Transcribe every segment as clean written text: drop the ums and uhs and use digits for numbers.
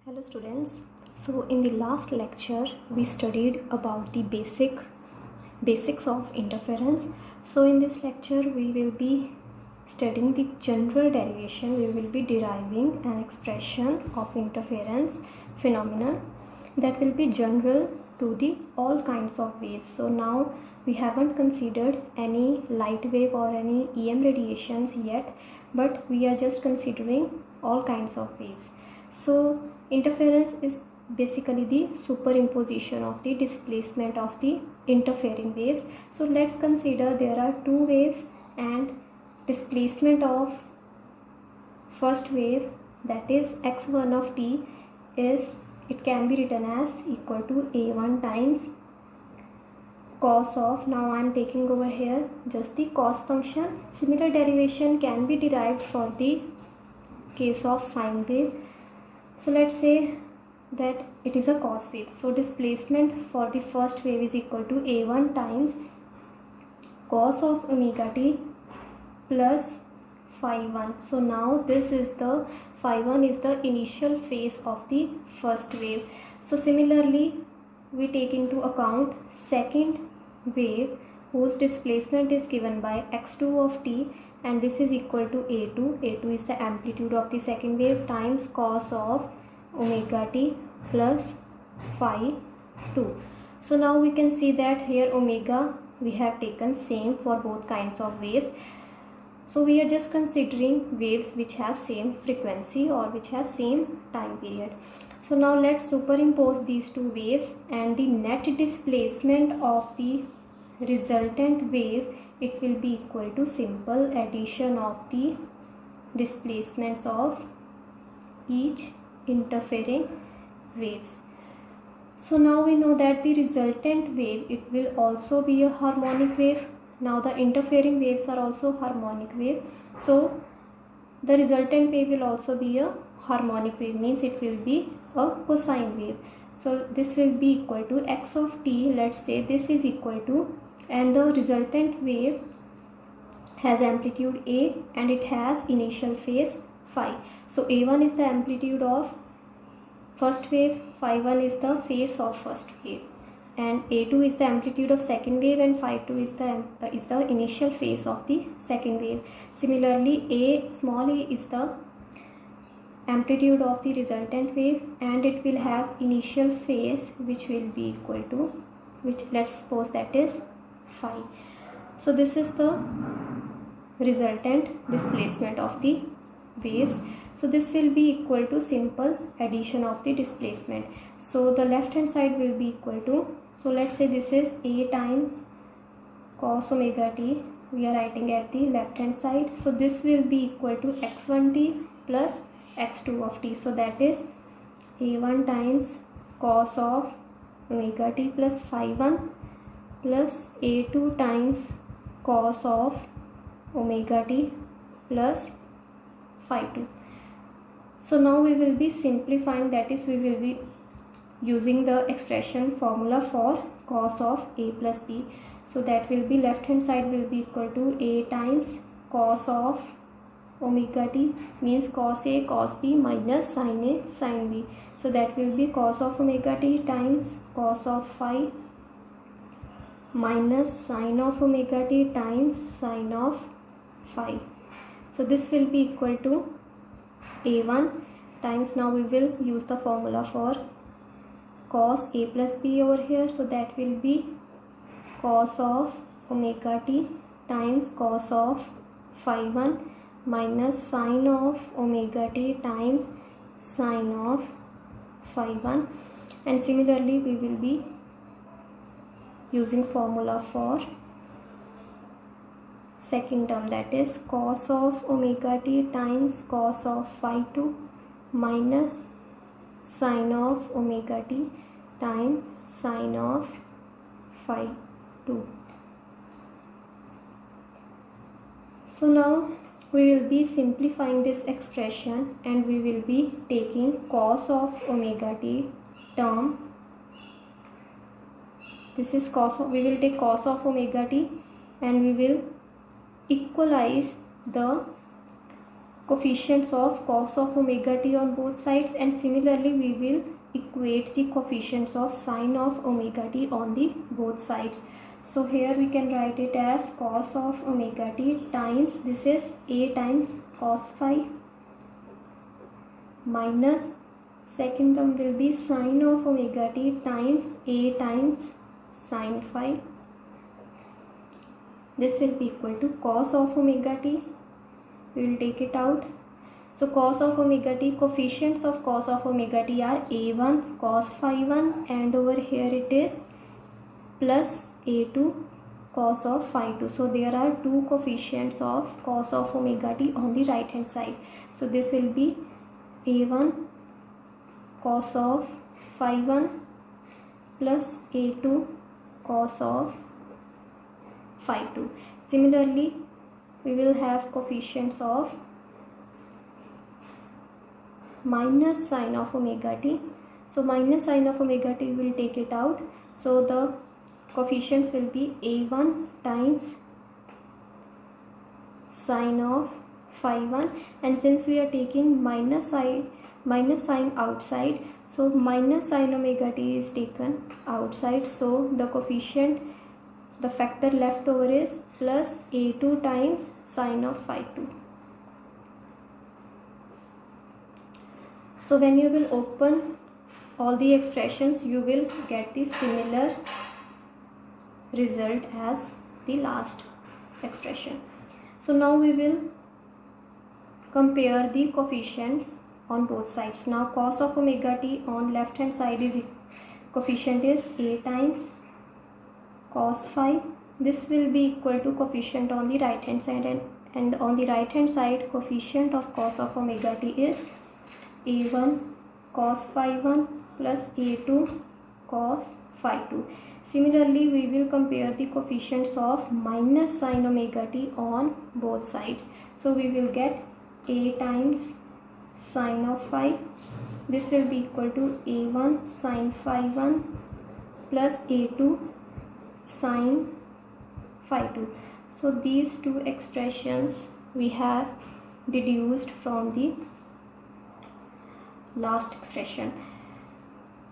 Hello students. So in the last lecture we studied about the basics of interference. So in this lecture we will be studying the general derivation. We will be deriving an expression of interference phenomenon that will be general to the all kinds of waves. So now we haven't considered any light wave or any EM radiations yet, but we are just considering all kinds of waves. So interference is basically the superimposition of the displacement of the interfering waves. So let's consider there are two waves and displacement of first wave, that is x1 of t, is it can be written as equal to a1 times cos of, now I am taking over here just the cos function. Similar derivation can be derived for the case of sine wave. So let's say that it is a cos wave. So displacement for the first wave is equal to a1 times cos of omega t plus phi 1. So now this is the phi 1 is the initial phase of the first wave. So similarly we take into account second wave whose displacement is given by x2 of t, and this is equal to a2. a2 is the amplitude of the second wave times cos of omega t plus phi 2. So now we can see that here omega we have taken same for both kinds of waves. So we are just considering waves which have same frequency or which have same time period. So now let's superimpose these two waves, and the net displacement of the resultant wave, it will be equal to simple addition of the displacements of each interfering waves. So now we know that the resultant wave, it will also be a harmonic wave. Now the interfering waves are also harmonic wave. So the resultant wave will also be a harmonic wave, means it will be a cosine wave. So this will be equal to x of t, let's say this is equal to, and the resultant wave has amplitude a and it has initial phase phi. So a1 is the amplitude of first wave, phi 1 is the phase of first wave, and a2 is the amplitude of second wave, and phi 2 is the initial phase of the second wave. Similarly a small a is the amplitude of the resultant wave, and it will have initial phase which will be equal to, which let's suppose that is phi. So this is the resultant displacement of the waves. So this will be equal to simple addition of the displacement. So the left hand side will be equal to, so let's say this is a times cos omega t, we are writing at the left hand side. So this will be equal to x1 t plus x2 of t. So that is a1 times cos of omega t plus phi 1 plus a2 times cos of omega t plus phi 2. So now we will be simplifying, that is we will be using the expression formula for cos of a plus b. So that will be left hand side will be equal to a times cos of omega t, means cos a cos b minus sin a sin b. So that will be cos of omega t times cos of phi minus sin of omega t times sin of phi. So this will be equal to a1 times, now we will use the formula for cos a plus b over here. So that will be cos of omega t times cos of phi 1 minus sin of omega t times sin of phi 1. And similarly we will be using formula for second term, that is cos of omega t times cos of phi 2 minus sin of omega t times sin of phi 2. So now we will be simplifying this expression, and we will be taking cos of omega t term. This is cos of, we will take cos of omega t and we will equalize the coefficients of cos of omega t on both sides, and similarly we will equate the coefficients of sine of omega t on the both sides. So here we can write it as cos of omega t times, this is a times cos phi, minus second term will be sine of omega t times a times sine phi. This will be equal to cos of omega t. We will take it out. So cos of omega t, coefficients of cos of omega t are a1 cos phi 1, and over here it is plus a2 cos of phi 2. So there are two coefficients of cos of omega t on the right hand side. So this will be a1 cos of phi 1 plus a2 cos of phi 2. Similarly, we will have coefficients of minus sine of omega t. So minus sine of omega t, we will take it out. So the coefficients will be a1 times sine of phi 1, and since we are taking minus sign outside, so minus sine omega t is taken outside, so the coefficient, the factor left over is plus a2 times sine of phi 2. So when you will open all the expressions, you will get the similar result as the last expression. So now we will compare the coefficients on both sides. Now cos of omega t on left hand side is coefficient is a times cos phi. This will be equal to coefficient on the right hand side, and on the right hand side coefficient of cos of omega t is a1 cos phi 1 plus a2 cos phi 2. Similarly, we will compare the coefficients of minus sine omega t on both sides. So we will get a times sine of phi. This will be equal to a1 sine phi 1 plus a2 sine phi 2. So these two expressions we have deduced from the last expression.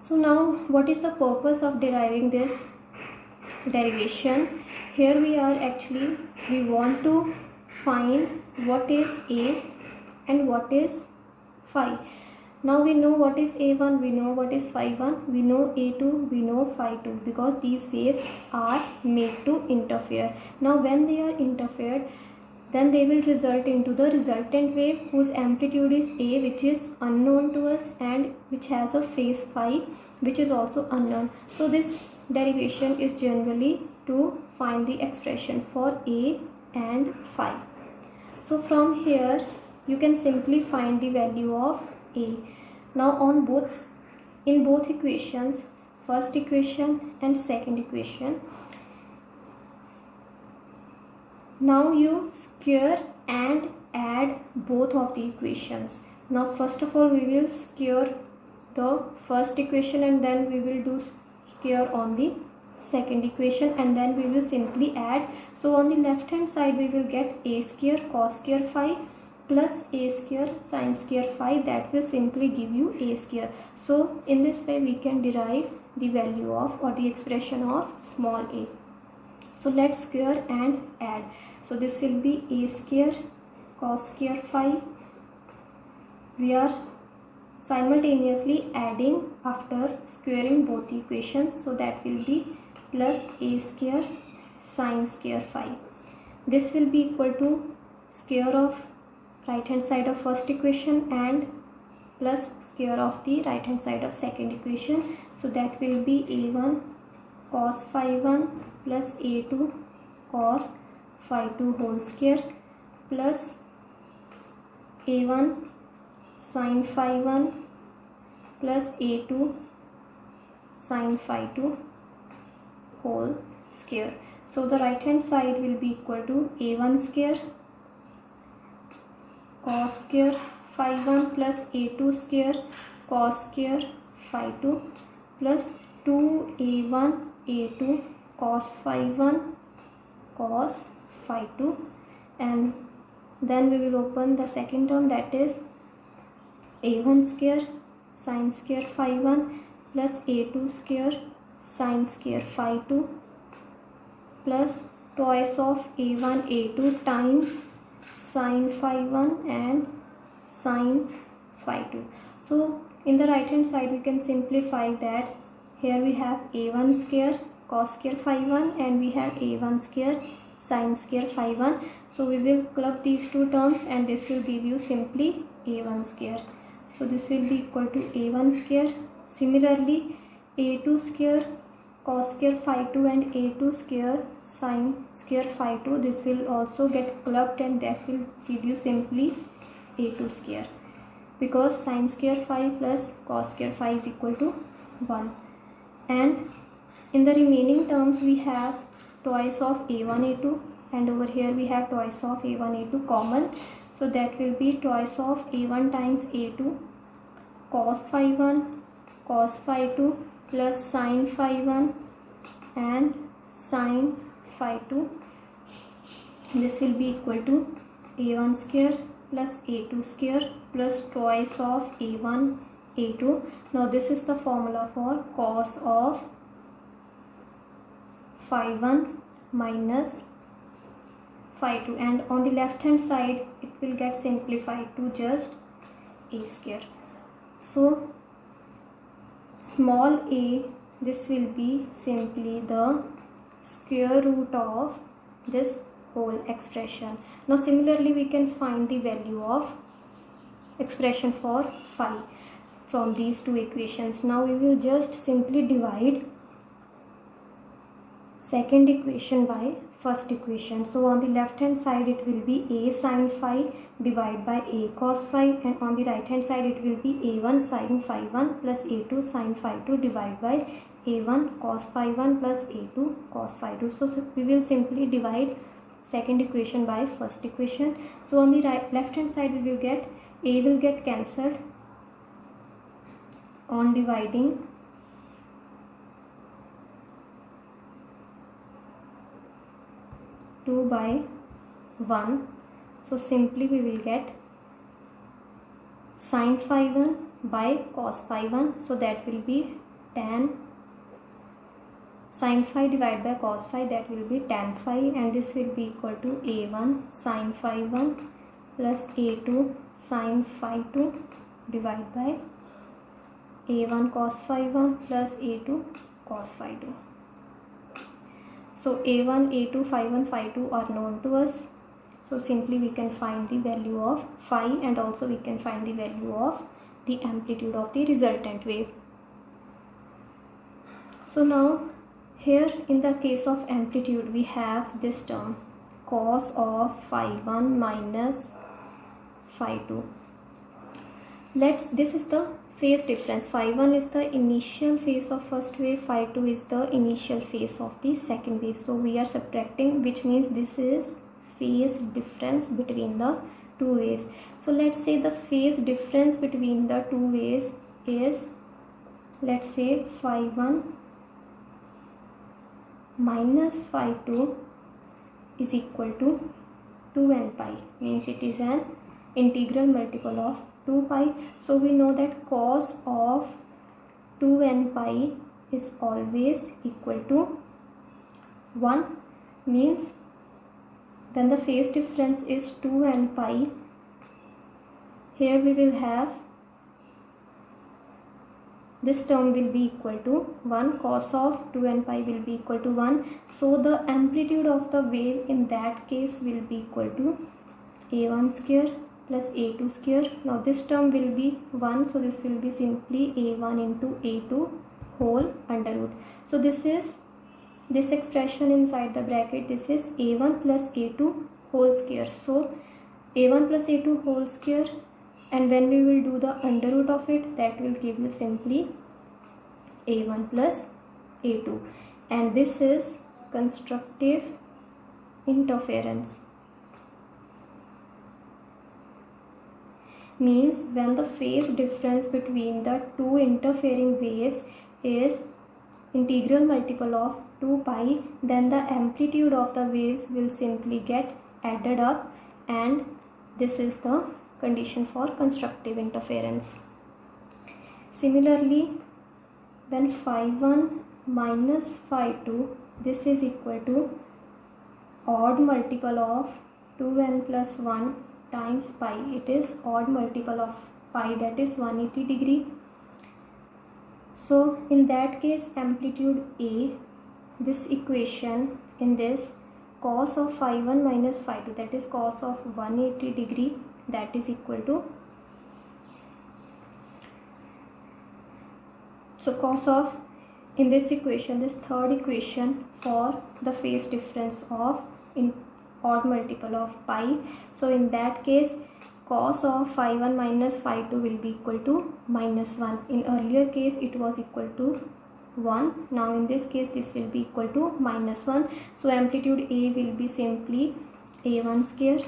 So now what is the purpose of deriving this derivation? Here we want to find what is a and what is phi. Now we know what is a1, we know what is phi 1, we know a2, we know phi 2, because these waves are made to interfere. Now when they are interfered, then they will result into the resultant wave whose amplitude is a, which is unknown to us, and which has a phase phi, which is also unknown. So this derivation is generally to find the expression for a and phi. So from here you can simply find the value of a. Now in both equations, first equation and second equation, now you square and add both of the equations. Now first of all we will square the first equation, and then we will do square on the second equation, and then we will simply add. So on the left hand side we will get a square cos square phi plus a square sin square phi, that will simply give you a square. So in this way we can derive the value of, or the expression of, small a. So let's square and add. So this will be a square cos square phi. We are simultaneously adding after squaring both the equations, so that will be plus a square sin square phi. This will be equal to square of right hand side of first equation and plus square of the right hand side of second equation. So that will be a1 cos phi 1 plus a2 cos phi 2 whole square plus a1 sin phi 1 plus a2 sin phi 2 whole square. So the right hand side will be equal to a1 square cos square phi 1 plus a2 square cos square phi 2 plus 2a1 a2 cos phi 1 cos phi 2, and Then we will open the second term, that is a1 square sine square phi 1 plus a2 square sine square phi 2 plus twice of a1 a2 times sine phi 1 and sine phi 2. So in the right hand side we can simplify that. Here we have a1 square cos square phi 1 and we have a1 square sine square phi 1. So we will club these two terms and this will give you simply a1 square. So this will be equal to a1 square. Similarly a2 square cos square phi 2 and a2 square sine square phi 2, this will also get clubbed and that will give you simply a2 square, because sine square phi plus cos square phi is equal to 1. And in the remaining terms we have twice of a1 a2 and over here we have twice of a1 a2 common. So that will be twice of a1 times a2 cos phi 1 cos phi 2 plus sine phi 1 and sine phi 2. This will be equal to a1 square plus a2 square plus twice of a1 a2. Now this is the formula for cos of phi 1 minus phi 2, and on the left hand side it will get simplified to just a square. So small a, this will be simply the square root of this whole expression. Now similarly we can find the value of expression for phi from these two equations. Now we will just simply divide second equation by first equation. So on the left hand side it will be a sin phi divided by a cos phi, and on the right hand side it will be a1 sin phi 1 plus a2 sin phi 2 divided by a1 cos phi 1 plus a2 cos phi 2. So we will simply divide second equation by first equation. So on the left hand side we will get a will get cancelled on dividing two by 1. So simply we will get sin phi 1 by cos phi 1. So that will be tan sin phi divided by cos phi, that will be tan phi, and this will be equal to a1 sin phi 1 plus a2 sin phi 2 divided by a1 cos phi 1 plus a2 cos phi 2. So a1, a2, phi 1, phi 2 are known to us. So simply we can find the value of phi and also we can find the value of the amplitude of the resultant wave. So now here in the case of amplitude we have this term cos of phi 1 minus phi 2. This is the phase difference. Phi 1 is the initial phase of first wave, phi 2 is the initial phase of the second wave. So we are subtracting, which means this is phase difference between the two waves. So let's say the phase difference between the two waves is, let's say, phi 1 minus phi 2 is equal to 2n pi, means it is an integral multiple of 2 pi. So we know that cos of 2n pi is always equal to 1, means then the phase difference is 2n pi. Here we will have this term will be equal to 1, cos of 2n pi will be equal to 1. So the amplitude of the wave in that case will be equal to a1 square plus a2 square. Now this term will be 1, so this will be simply a1 into a2 whole under root. So this is this expression inside the bracket, this is a1 plus a2 whole square. So a1 plus a2 whole square, and when we will do the under root of it, that will give you simply a1 plus a2, and this is constructive interference. Means when the phase difference between the two interfering waves is integral multiple of 2 pi, then the amplitude of the waves will simply get added up and This is the condition for constructive interference. Similarly, when phi1 minus phi2, this is equal to odd multiple of 2n plus 1 times pi. It is odd multiple of pi, that is 180 degree. So in that case, amplitude A, this equation in this cos of phi1 minus phi2, that is cos of 180 degree, that is equal to, so cos of, in this equation, this third equation for the phase difference of in odd multiple of pi, so in that case cos of phi1 minus phi2 will be equal to minus 1. In earlier case it was equal to 1. Now in this case this will be equal to minus 1. So amplitude A will be simply A1 square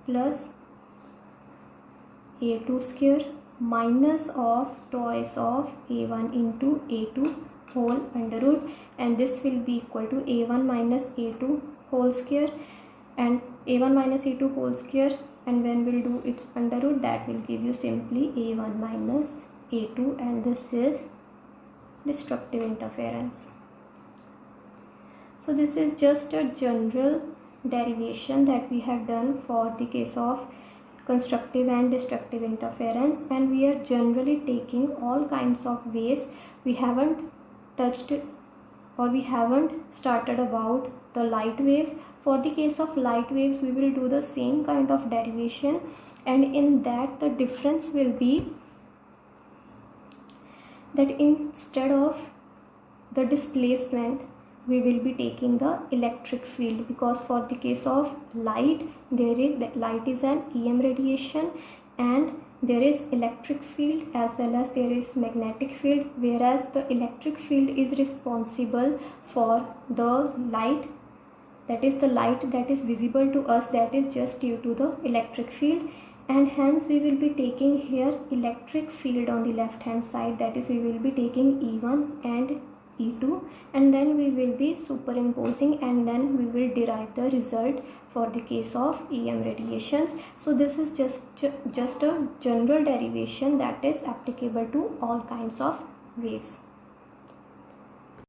plus A2 square minus of twice of A1 into A2 whole under root, and this will be equal to A1 minus A2 whole square and A1 minus A2 whole square, and when we'll do its under root, that will give you simply A1 minus A2, and this is destructive interference. So this is just a general derivation that we have done for the case of constructive and destructive interference, and we are generally taking all kinds of ways. We haven't touched or we haven't started about the light waves. For the case of light waves, we will do the same kind of derivation, and in that the difference will be that instead of the displacement, we will be taking the electric field, because for the case of light, light is an EM radiation and there is electric field as well as there is magnetic field, whereas the electric field is responsible for the light, that is the light that is visible to us, that is just due to the electric field, and hence we will be taking here electric field on the left hand side, that is we will be taking E1 and E2, and then we will be superimposing, and then we will derive the result for the case of EM radiations. So this is just a general derivation that is applicable to all kinds of waves.